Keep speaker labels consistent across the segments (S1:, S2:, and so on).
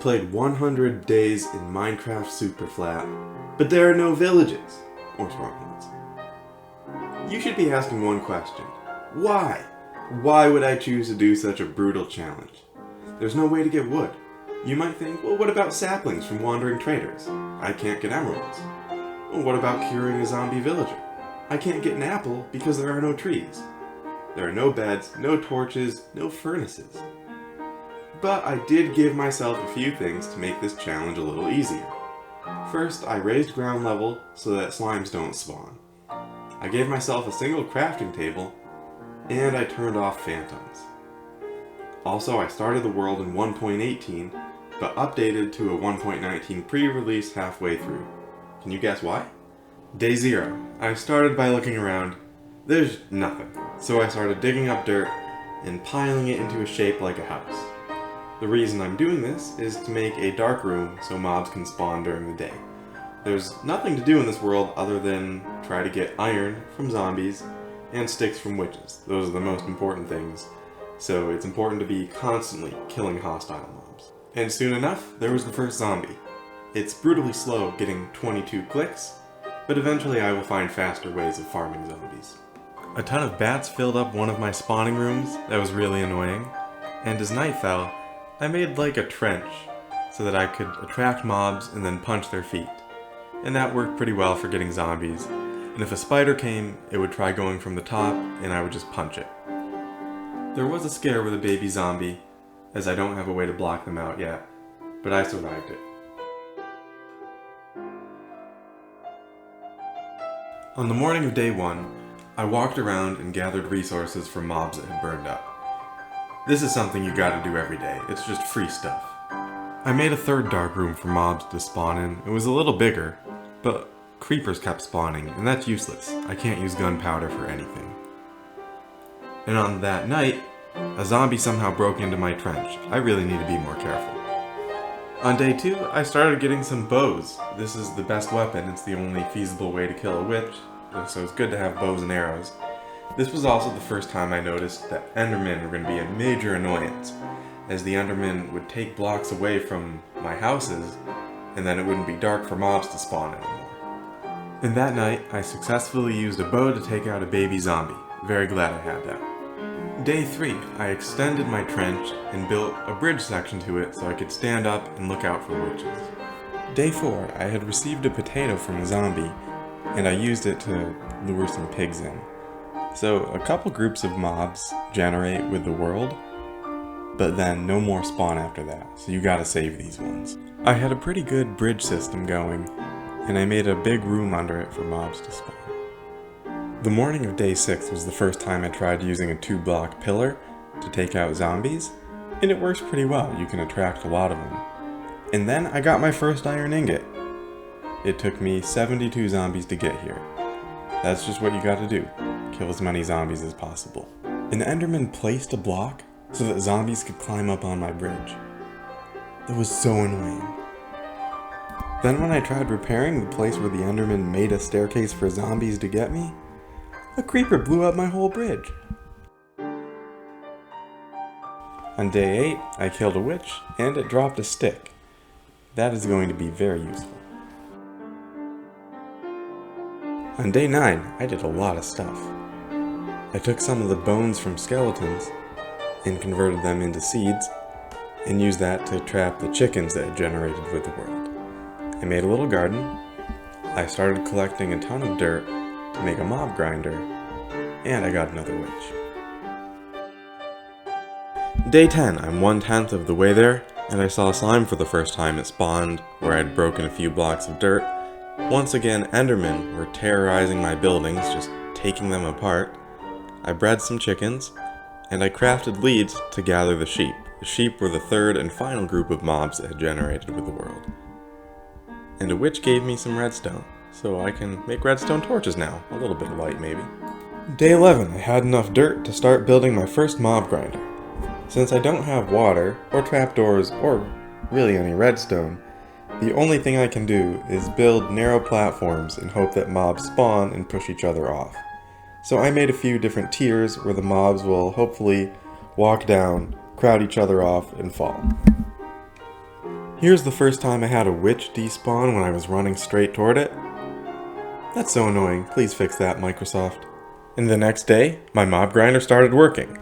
S1: played 100 days in Minecraft Superflat, but there are no villages or strongholds. You should be asking one question. Why? Why would I choose to do such a brutal challenge? There's no way to get wood. You might think, well, what about saplings from wandering traders? I can't get emeralds. Well, what about curing a zombie villager? I can't get an apple because there are no trees. There are no beds, no torches, no furnaces. But I did give myself a few things to make this challenge a little easier. First, I raised ground level so that slimes don't spawn. I gave myself a single crafting table, and I turned off phantoms. Also, I started the world in 1.18, but updated to a 1.19 pre-release halfway through. Can you guess why? Day 0. I started by looking around. There's nothing. So I started digging up dirt and piling it into a shape like a house. The reason I'm doing this is to make a dark room so mobs can spawn during the day. There's nothing to do in this world other than try to get iron from zombies and sticks from witches. Those are the most important things. So it's important to be constantly killing hostile mobs. And soon enough, there was the first zombie. It's brutally slow, getting 22 clicks, but eventually I will find faster ways of farming zombies. A ton of bats filled up one of my spawning rooms. That was really annoying. And as night fell, I made like a trench so that I could attract mobs and then punch their feet. And that worked pretty well for getting zombies. And if a spider came, it would try going from the top and I would just punch it. There was a scare with a baby zombie, as I don't have a way to block them out yet, but I survived it. On the morning of day 1, I walked around and gathered resources from mobs that had burned up. This is something you gotta do every day, it's just free stuff. I made a third dark room for mobs to spawn in. It was a little bigger, but creepers kept spawning, and that's useless. I can't use gunpowder for anything. And on that night, a zombie somehow broke into my trench. I really need to be more careful. On day 2, I started getting some bows. This is the best weapon, it's the only feasible way to kill a witch, so it's good to have bows and arrows. This was also the first time I noticed that Endermen were going to be a major annoyance, as the Endermen would take blocks away from my houses, and then it wouldn't be dark for mobs to spawn anymore. And that night, I successfully used a bow to take out a baby zombie. Very glad I had that. Day 3, I extended my trench and built a bridge section to it so I could stand up and look out for witches. Day 4, I had received a potato from a zombie, and I used it to lure some pigs in. So a couple groups of mobs generate with the world, but then no more spawn after that, so you gotta save these ones. I had a pretty good bridge system going, and I made a big room under it for mobs to spawn. The morning of day 6 was the first time I tried using a 2-block pillar to take out zombies, and it works pretty well. You can attract a lot of them. And then I got my first iron ingot. It took me 72 zombies to get here. That's just what you gotta do. Kill as many zombies as possible. An Enderman placed a block so that zombies could climb up on my bridge. That was so annoying. Then when I tried repairing the place where the Enderman made a staircase for zombies to get me, a creeper blew up my whole bridge. On day 8, I killed a witch, and it dropped a stick. That is going to be very useful. On day 9, I did a lot of stuff. I took some of the bones from skeletons and converted them into seeds, and used that to trap the chickens that it generated with the world. I made a little garden. I started collecting a ton of dirt to make a mob grinder, and I got another witch. Day 10, I'm 1/10 of the way there, and I saw a slime for the first time. It spawned where I'd broken a few blocks of dirt. Once again, Endermen were terrorizing my buildings, just taking them apart. I bred some chickens, and I crafted leads to gather the sheep. The sheep were the third and final group of mobs that had generated with the world. And a witch gave me some redstone, so I can make redstone torches now. A little bit of light, maybe. Day 11, I had enough dirt to start building my first mob grinder. Since I don't have water, or trapdoors, or really any redstone, the only thing I can do is build narrow platforms and hope that mobs spawn and push each other off. So I made a few different tiers where the mobs will hopefully walk down, crowd each other off, and fall. Here's the first time I had a witch despawn when I was running straight toward it. That's so annoying, please fix that, Microsoft. And the next day, my mob grinder started working.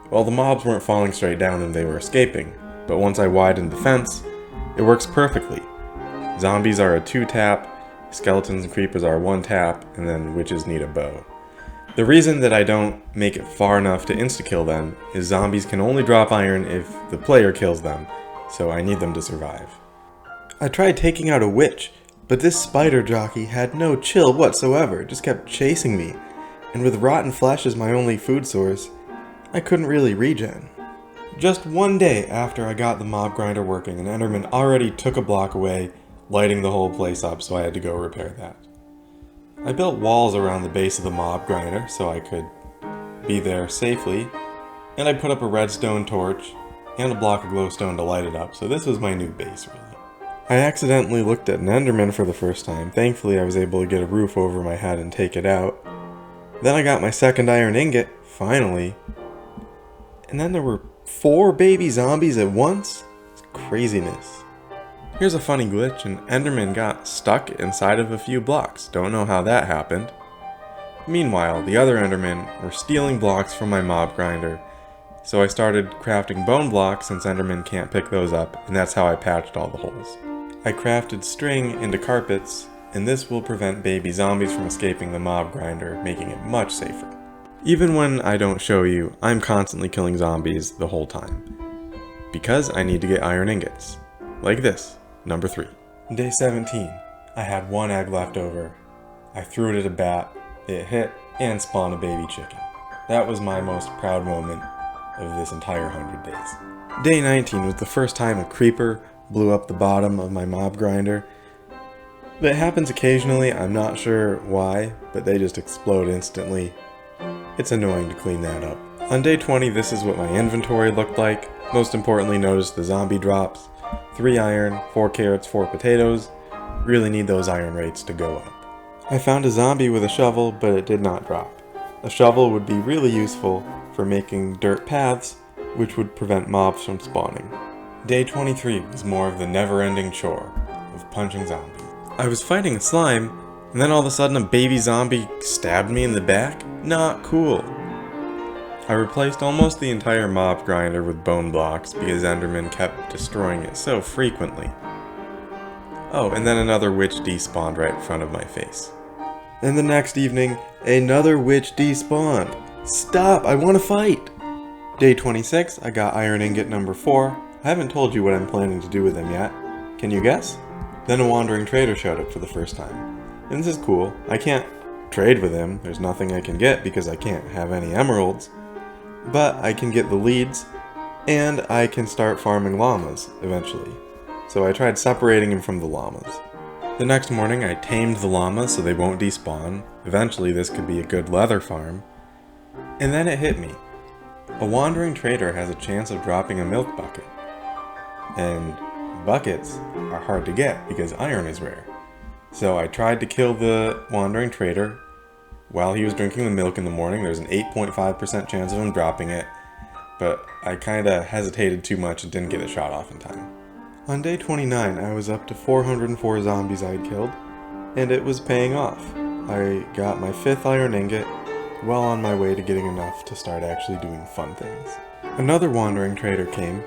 S1: Well, the mobs weren't falling straight down and they were escaping, but once I widened the fence, it works perfectly. Zombies are a 2-tap, skeletons and creepers are 1-tap, and then witches need a bow. The reason that I don't make it far enough to insta-kill them is zombies can only drop iron if the player kills them, so I need them to survive. I tried taking out a witch, but this spider jockey had no chill whatsoever, it just kept chasing me, and with rotten flesh as my only food source, I couldn't really regen. Just one day after I got the mob grinder working, an Enderman already took a block away, lighting the whole place up, so I had to go repair that. I built walls around the base of the mob grinder so I could be there safely, and I put up a redstone torch and a block of glowstone to light it up, so this was my new base really. I accidentally looked at an Enderman for the first time. Thankfully I was able to get a roof over my head and take it out. Then I got my second iron ingot, finally. And then there were 4 baby zombies at once? It's craziness. Here's a funny glitch, an Enderman got stuck inside of a few blocks. Don't know how that happened. Meanwhile, the other Endermen were stealing blocks from my mob grinder, so I started crafting bone blocks since Endermen can't pick those up, and that's how I patched all the holes. I crafted string into carpets, and this will prevent baby zombies from escaping the mob grinder, making it much safer. Even when I don't show you, I'm constantly killing zombies the whole time, because I need to get iron ingots. Like this, number 3. Day 17, I had 1 egg left over. I threw it at a bat, it hit, and spawned a baby chicken. That was my most proud moment of this entire 100 days. Day 19 was the first time a creeper blew up the bottom of my mob grinder. It happens occasionally, I'm not sure why, but they just explode instantly. It's annoying to clean that up. On day 20, this is what my inventory looked like. Most importantly, notice the zombie drops. 3 iron, 4 carrots, 4 potatoes. Really need those iron rates to go up. I found a zombie with a shovel, but it did not drop. A shovel would be really useful for making dirt paths, which would prevent mobs from spawning. Day 23 was more of the never-ending chore of punching zombies. I was fighting a slime, and then all of a sudden a baby zombie stabbed me in the back? Not cool. I replaced almost the entire mob grinder with bone blocks because Enderman kept destroying it so frequently. Oh, and then another witch despawned right in front of my face. And the next evening, another witch despawned. Stop, I want to fight! Day 26, I got iron ingot number 4. I haven't told you what I'm planning to do with them yet. Can you guess? Then a wandering trader showed up for the first time. And this is cool. I can't trade with him. There's nothing I can get because I can't have any emeralds. But I can get the leads, and I can start farming llamas eventually. So I tried separating him from the llamas. The next morning I tamed the llamas so they won't despawn. Eventually this could be a good leather farm. And then it hit me. A wandering trader has a chance of dropping a milk bucket. And buckets are hard to get because iron is rare. So I tried to kill the wandering trader. While he was drinking the milk in the morning, there's an 8.5% chance of him dropping it. But I kinda hesitated too much and didn't get a shot off in time. On day 29, I was up to 404 zombies I'd killed, and it was paying off. I got my 5th iron ingot, well on my way to getting enough to start actually doing fun things. Another wandering trader came,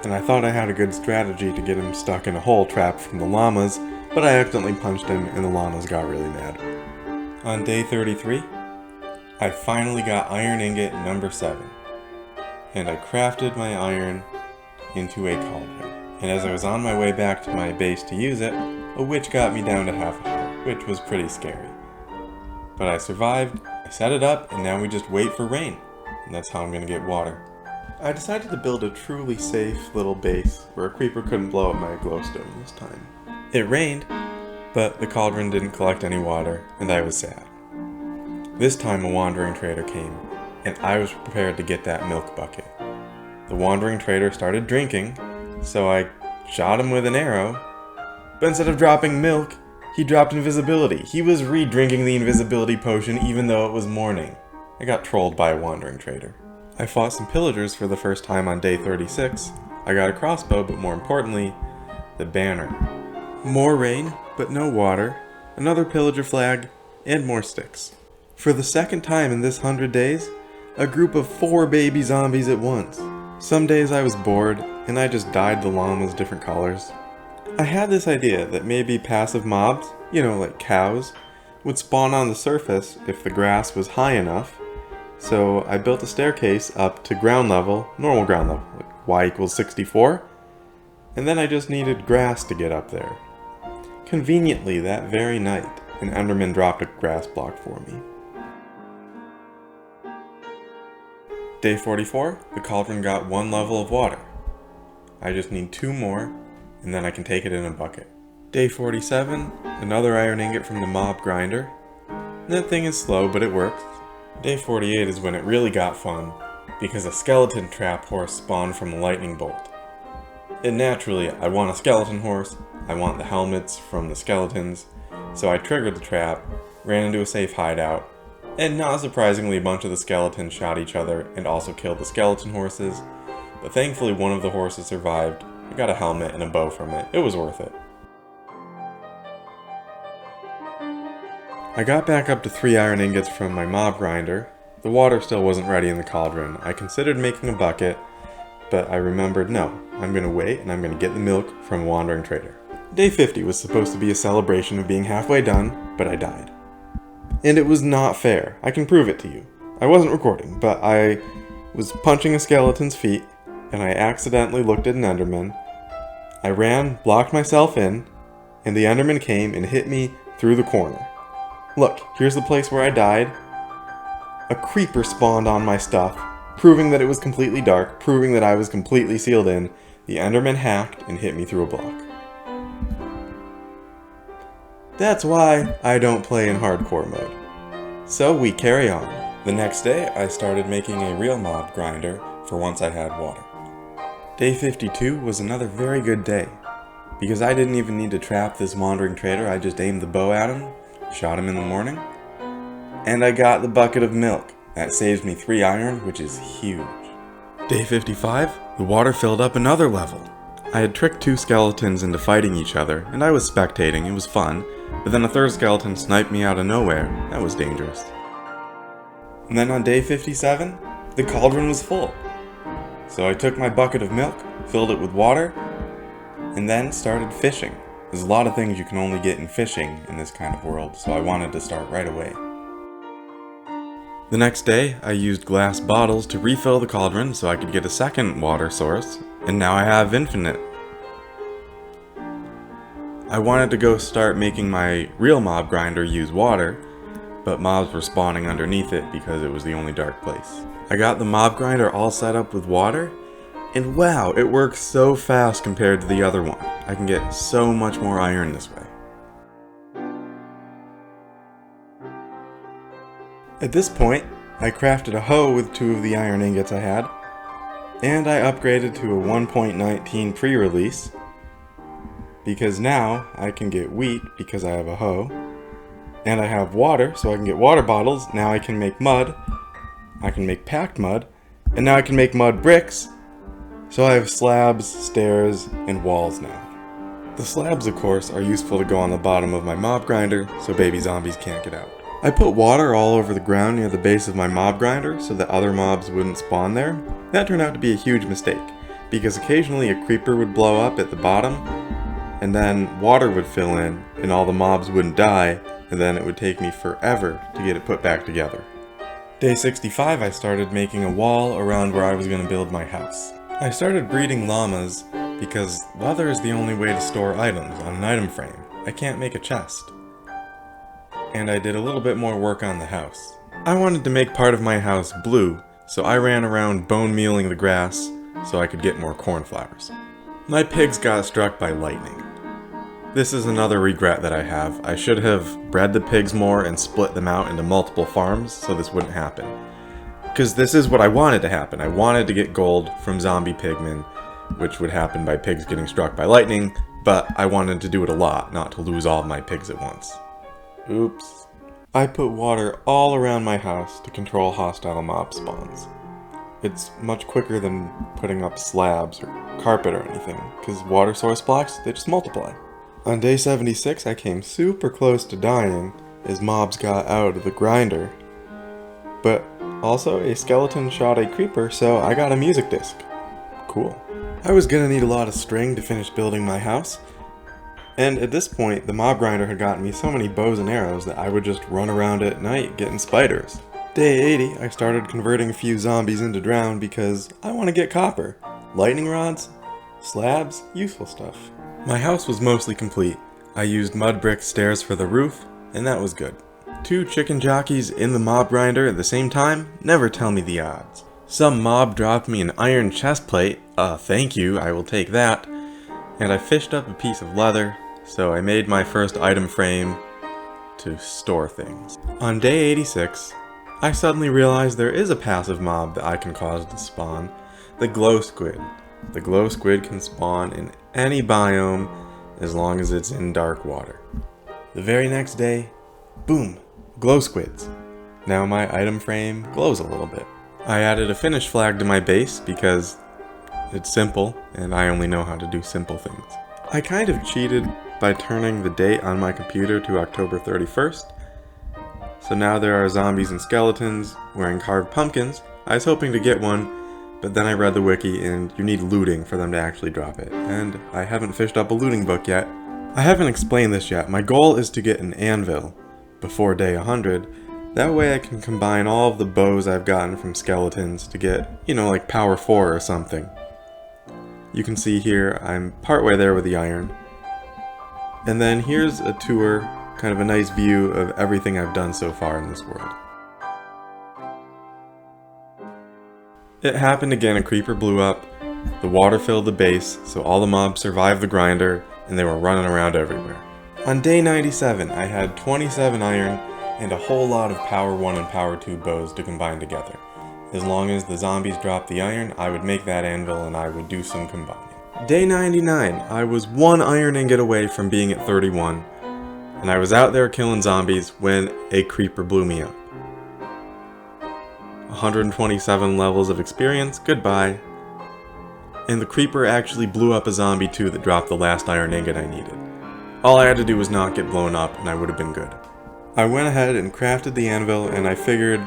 S1: and I thought I had a good strategy to get him stuck in a hole trapped from the llamas, but I accidentally punched him and the llamas got really mad. On day 33, I finally got iron ingot number 7, and I crafted my iron into a cauldron. And as I was on my way back to my base to use it, a witch got me down to half a heart, which was pretty scary. But I survived, I set it up, and now we just wait for rain. And that's how I'm gonna get water. I decided to build a truly safe little base where a creeper couldn't blow up my glowstone this time. It rained, but the cauldron didn't collect any water, and I was sad. This time a wandering trader came, and I was prepared to get that milk bucket. The wandering trader started drinking, so I shot him with an arrow, but instead of dropping milk, he dropped invisibility. He was re-drinking the invisibility potion even though it was morning. I got trolled by a wandering trader. I fought some pillagers for the first time on day 36. I got a crossbow, but more importantly, the banner. More rain, but no water, another pillager flag, and more sticks. For the second time in this 100 days, a group of 4 baby zombies at once. Some days I was bored, and I just dyed the llamas different colors. I had this idea that maybe passive mobs, like cows, would spawn on the surface if the grass was high enough, so I built a staircase up to ground level, normal ground level, like y equals 64, and then I just needed grass to get up there. Conveniently, that very night, an Enderman dropped a grass block for me. Day 44, the cauldron got 1 level of water. I just need 2 more, and then I can take it in a bucket. Day 47, another iron ingot from the mob grinder. That thing is slow, but it works. Day 48 is when it really got fun, because a skeleton trap horse spawned from a lightning bolt. And naturally, I want a skeleton horse, I want the helmets from the skeletons, so I triggered the trap, ran into a safe hideout, and not surprisingly a bunch of the skeletons shot each other and also killed the skeleton horses, but thankfully one of the horses survived. I got a helmet and a bow from it. It was worth it. I got back up to 3 iron ingots from my mob grinder. The water still wasn't ready in the cauldron. I considered making a bucket, but I remembered no, I'm going to wait and I'm going to get the milk from a wandering trader. Day 50 was supposed to be a celebration of being halfway done, but I died. And it was not fair. I can prove it to you. I wasn't recording, but I was punching a skeleton's feet, and I accidentally looked at an Enderman. I ran, blocked myself in, and the Enderman came and hit me through the corner. Look, here's the place where I died. A creeper spawned on my stuff, proving that it was completely dark, proving that I was completely sealed in. The Enderman hacked and hit me through a block. That's why I don't play in hardcore mode. So we carry on. The next day, I started making a real mob grinder for once I had water. Day 52 was another very good day, because I didn't even need to trap this wandering trader. I just aimed the bow at him, shot him in the morning, and I got the bucket of milk. That saves me 3 iron, which is huge. Day 55, the water filled up another level. I had tricked 2 skeletons into fighting each other, and I was spectating. It was fun, but then a 3rd skeleton sniped me out of nowhere. That was dangerous. And then on day 57, the cauldron was full. So I took my bucket of milk, filled it with water, and then started fishing. There's a lot of things you can only get in fishing in this kind of world, so I wanted to start right away. The next day, I used glass bottles to refill the cauldron so I could get a second water source, and now I have infinite. I wanted to go start making my real mob grinder use water, but mobs were spawning underneath it because it was the only dark place. I got the mob grinder all set up with water, and wow, it works so fast compared to the other one. I can get so much more iron this way. At this point, I crafted a hoe with 2 of the iron ingots I had, and I upgraded to a 1.19 pre-release, because now I can get wheat because I have a hoe, and I have water so I can get water bottles. Now I can make mud, I can make packed mud, and now I can make mud bricks, so I have slabs, stairs, and walls now. The slabs, of course, are useful to go on the bottom of my mob grinder so baby zombies can't get out. I put water all over the ground near the base of my mob grinder so that other mobs wouldn't spawn there. That turned out to be a huge mistake, because occasionally a creeper would blow up at the bottom, and then water would fill in, and all the mobs wouldn't die, and then it would take me forever to get it put back together. Day 65, I started making a wall around where I was going to build my house. I started breeding llamas because leather is the only way to store items on an item frame. I can't make a chest. And I did a little bit more work on the house. I wanted to make part of my house blue, so I ran around bone mealing the grass so I could get more cornflowers. My pigs got struck by lightning. This is another regret that I have. I should have bred the pigs more and split them out into multiple farms so this wouldn't happen. Because this is what I wanted to happen. I wanted to get gold from zombie pigmen, which would happen by pigs getting struck by lightning, but I wanted to do it a lot, not to lose all of my pigs at once. Oops. I put water all around my house to control hostile mob spawns. It's much quicker than putting up slabs or carpet or anything, because water source blocks, they just multiply. On day 76, I came super close to dying as mobs got out of the grinder. But also, a skeleton shot a creeper, so I got a music disc. Cool. I was gonna need a lot of string to finish building my house, and at this point, the mob grinder had gotten me so many bows and arrows that I would just run around at night getting spiders. Day 80, I started converting a few zombies into drown because I want to get copper. Lightning rods, slabs, useful stuff. My house was mostly complete. I used mud brick stairs for the roof, and that was good. 2 chicken jockeys in the mob grinder at the same time? Never tell me the odds. Some mob dropped me an iron chest plate. Thank you, I will take that. And I fished up a piece of leather, so I made my first item frame to store things. On day 86, I suddenly realized there is a passive mob that I can cause to spawn. The glow squid. The glow squid can spawn in any biome as long as it's in dark water. The very next day, boom, glow squids. Now my item frame glows a little bit. I added a finish flag to my base because it's simple and I only know how to do simple things. I kind of cheated by turning the date on my computer to October 31st. So now there are zombies and skeletons wearing carved pumpkins. I was hoping to get one, but then I read the wiki and you need looting for them to actually drop it. And I haven't fished up a looting book yet. I haven't explained this yet. My goal is to get an anvil before day 100. That way I can combine all of the bows I've gotten from skeletons to get, like power 4 or something. You can see here I'm partway there with the iron. And then here's a tour, kind of a nice view of everything I've done so far in this world. It happened again, a creeper blew up, the water filled the base, so all the mobs survived the grinder, and they were running around everywhere. On day 97, I had 27 iron and a whole lot of power 1 and power 2 bows to combine together. As long as the zombies dropped the iron, I would make that anvil and I would do some combining. Day 99, I was 1 iron ingot away from being at 31. And I was out there killing zombies when a creeper blew me up. 127 levels of experience, goodbye. And the creeper actually blew up a zombie too that dropped the last iron ingot I needed. All I had to do was not get blown up and I would have been good. I went ahead and crafted the anvil and I figured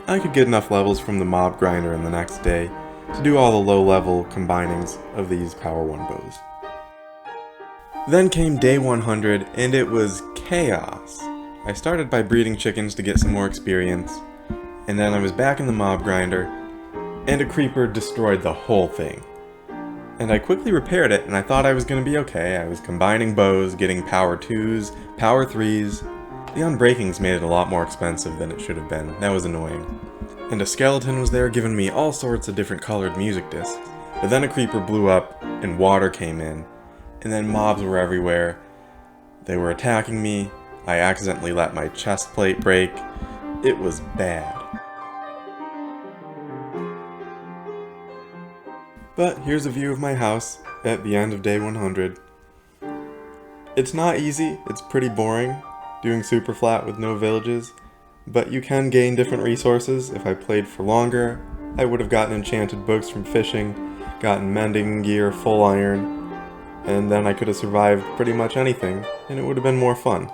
S1: I could get enough levels from the mob grinder in the next day to do all the low level combinings of these power 1 bows. Then came day 100, and it was chaos. I started by breeding chickens to get some more experience, and then I was back in the mob grinder, and a creeper destroyed the whole thing. And I quickly repaired it, and I thought I was going to be okay. I was combining bows, getting power 2s, power 3s. The unbreakings made it a lot more expensive than it should have been. That was annoying. And a skeleton was there giving me all sorts of different colored music discs. But then a creeper blew up, and water came in. And then mobs were everywhere. They were attacking me. I accidentally let my chest plate break. It was bad. But here's a view of my house at the end of day 100. It's not easy, it's pretty boring, doing Superflat with no villages, but you can gain different resources. If I played for longer, I would have gotten enchanted books from fishing, gotten mending gear, full iron, and then I could have survived pretty much anything, and it would have been more fun.